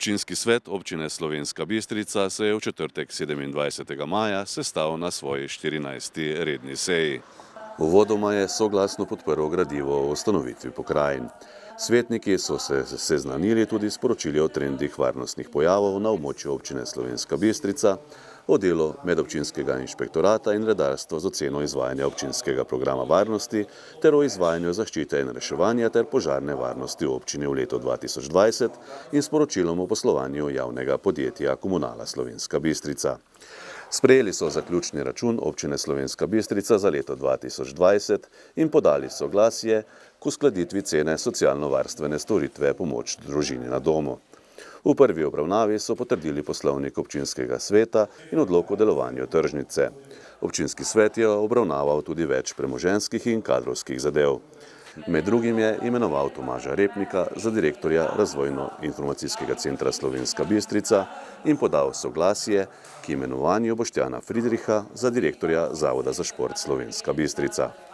Občinski svet občine Slovenska Bistrica se je v četrtek 27. maja sestal na svoji 14. redni seji. Uvodoma je soglasno podprl gradivo o ustanovitvi pokrajin. Svetniki so se seznanili tudi s poročili o trendih varnostnih pojavov na območju občine Slovenska Bistrica, o delu medobčinskega inšpektorata in redarstva z oceno izvajanja občinskega programa varnosti ter o izvajanju zaščite in reševanja ter požarne varnosti v občini v letu 2020 in s poročilom o poslovanju javnega podjetja Komunala Slovenska Bistrica. Sprejeli so zaključni račun občine Slovenska Bistrica za leto 2020 in podali soglasje k uskladitvi cene socialno-varstvene storitve pomoč družini na domu. V prvi obravnavi so potrdili poslovnik občinskega sveta in odlok o delovanju tržnice. Občinski svet je obravnaval tudi več premoženjskih in kadrovskih zadev. Med drugim je imenoval Tomaža Repnika za direktorja Razvojno-informacijskega centra Slovenska Bistrica in podal soglasje k imenovanju Boštjana Friedricha za direktorja Zavoda za šport Slovenska Bistrica.